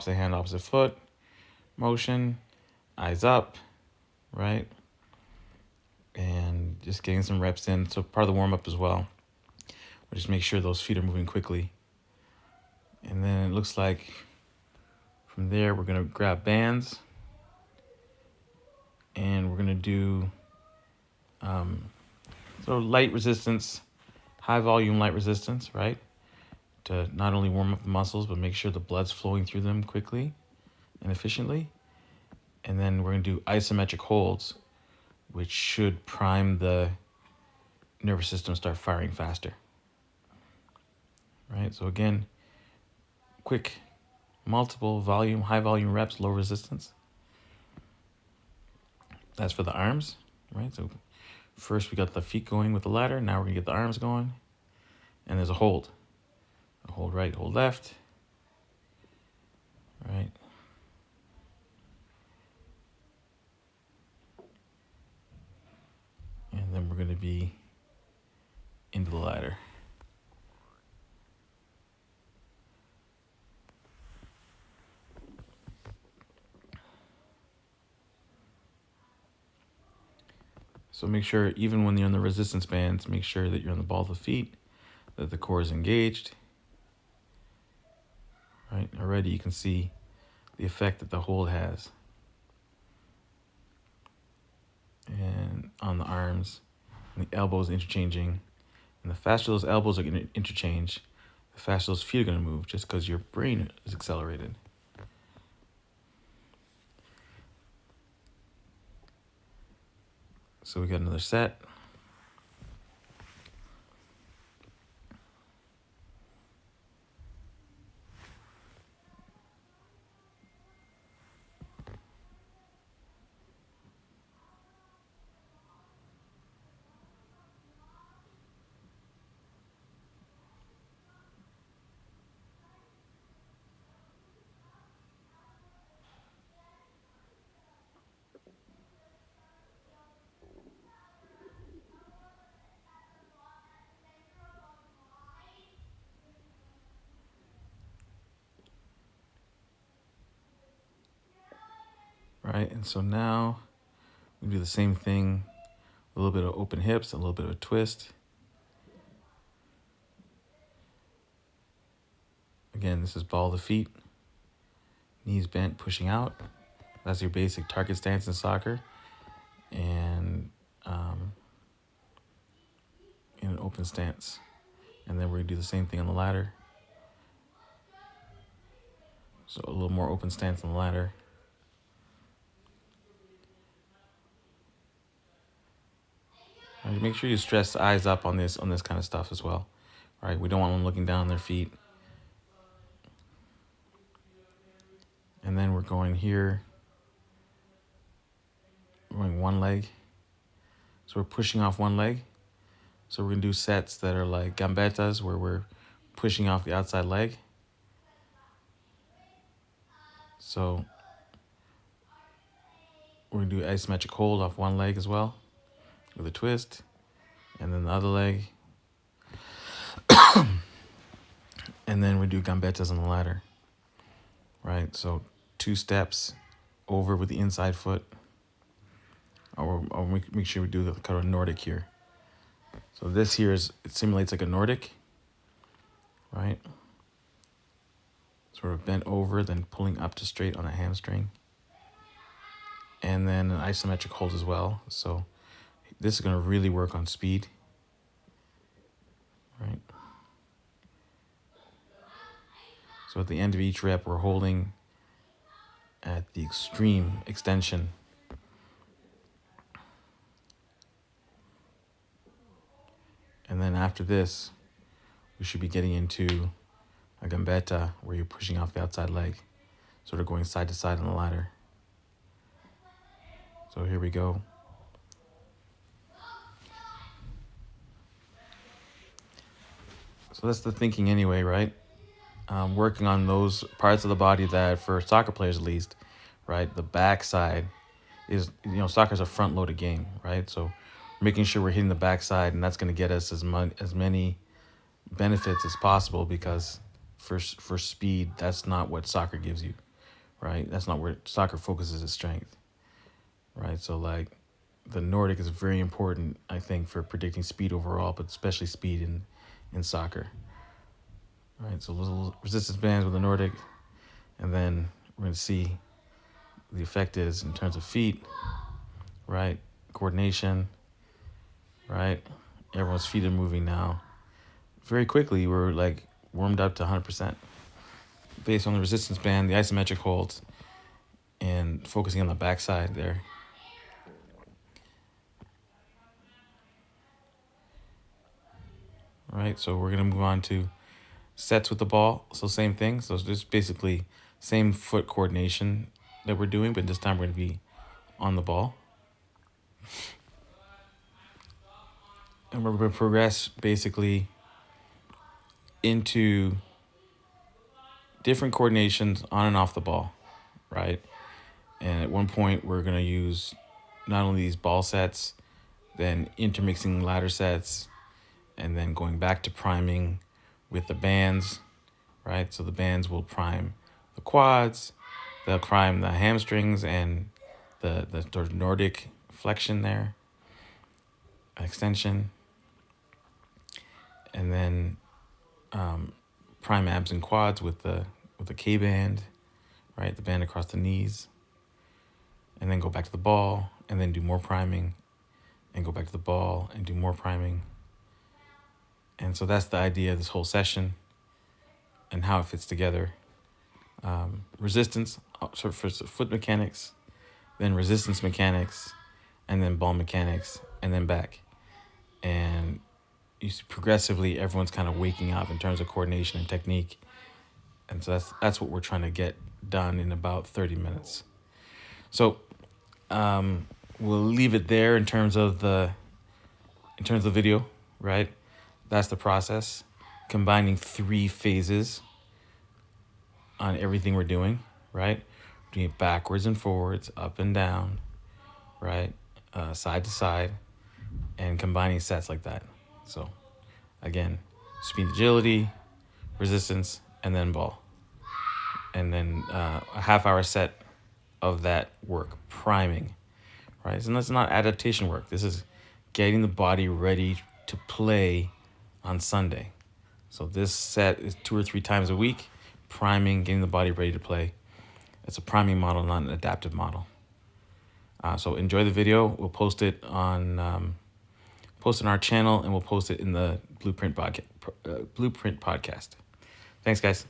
opposite hand, opposite foot motion, eyes up, right? And just getting some reps in. So part of the warm up as well. But just make sure those feet are moving quickly. And then it looks like from there, we're gonna grab bands and we're gonna do so light resistance, high volume light resistance, right? To not only warm up the muscles, but make sure the blood's flowing through them quickly and efficiently. And then we're gonna do isometric holds, which should prime the nervous system, start firing faster. Right, so again, quick, multiple volume, high volume reps, low resistance. That's for the arms, right? So first we got the feet going with the ladder. Now we're gonna get the arms going. And there's a hold. A hold right, hold left. Right. And then we're gonna be into the ladder. So make sure, even when you're in the resistance bands, make sure that you're on the ball of the feet, that the core is engaged. Right, already you can see the effect that the hold has. And on the arms, and the elbows interchanging. And the faster those elbows are gonna interchange, the faster those feet are gonna move, just because your brain is accelerated. So we got another set. Right, and so now we do the same thing, a little bit of open hips, a little bit of a twist. Again, this is ball of the feet, knees bent, pushing out. That's your basic target stance in soccer. And in an open stance. And then we're gonna do the same thing on the ladder. So a little more open stance on the ladder. Right, make sure you stress the eyes up on this kind of stuff as well. Right, we don't want them looking down on their feet. And then we're going here. We're going one leg. So we're pushing off one leg. So we're gonna do sets that are like gambetas, where we're pushing off the outside leg. So we're gonna do isometric hold off one leg as well, with a twist, and then the other leg. And then we do gambetas on the ladder. Right, so 2 steps over with the inside foot. Or make sure we do the kind of Nordic here. So this here it simulates like a Nordic, right? Sort of bent over, then pulling up to straight on a hamstring. And then an isometric hold as well. So this is going to really work on speed, right? So at the end of each rep, we're holding at the extreme extension. And then after this, we should be getting into a gambetta, where you're pushing off the outside leg, sort of going side to side on the ladder. So here we go. So that's the thinking anyway, right? Working on those parts of the body that, for soccer players at least, right, the backside is, soccer's a front-loaded game, right? So making sure we're hitting the backside, and that's going to get us as many benefits as possible, because for speed, that's not what soccer gives you. right? That's not where soccer focuses its strength, right? So like the Nordic is very important, I think, for predicting speed overall, but especially speed in soccer, right? So little resistance bands with the Nordic, and then we're going to see the effect is in terms of feet, right? Coordination, right? Everyone's feet are moving now. Very quickly, we're like warmed up to 100% based on the resistance band, the isometric holds, and focusing on the backside there. All right, so we're gonna move on to sets with the ball. So same thing. So it's just basically same foot coordination that we're doing, but this time we're gonna be on the ball. And we're gonna progress basically into different coordinations on and off the ball, right? And at one point we're gonna use not only these ball sets, then intermixing ladder sets, and then going back to priming with the bands, right? So the bands will prime the quads, they'll prime the hamstrings and the Nordic flexion there, extension, and then prime abs and quads with the K band, right? The band across the knees, and then go back to the ball, and then do more priming, and go back to the ball and do more priming. And so that's the idea of this whole session and how it fits together. Resistance, so for foot mechanics, then resistance mechanics, and then ball mechanics, and then back. And you see progressively everyone's kind of waking up in terms of coordination and technique. And so that's what we're trying to get done in about 30 minutes. So we'll leave it there in terms of the video, right? That's the process, combining 3 phases on everything we're doing, right? Doing it backwards and forwards, up and down, right? Side to side, and combining sets like that. So again, speed, agility, resistance, and then ball. And then a half-hour set of that work, priming, right? And that's not adaptation work. This is getting the body ready to play on Sunday. So this set is 2 or 3 times a week, priming, getting the body ready to play. It's a priming model, not an adaptive model. So enjoy the video. We'll post it on our channel, and we'll post it in the Blueprint podcast. Thanks, guys.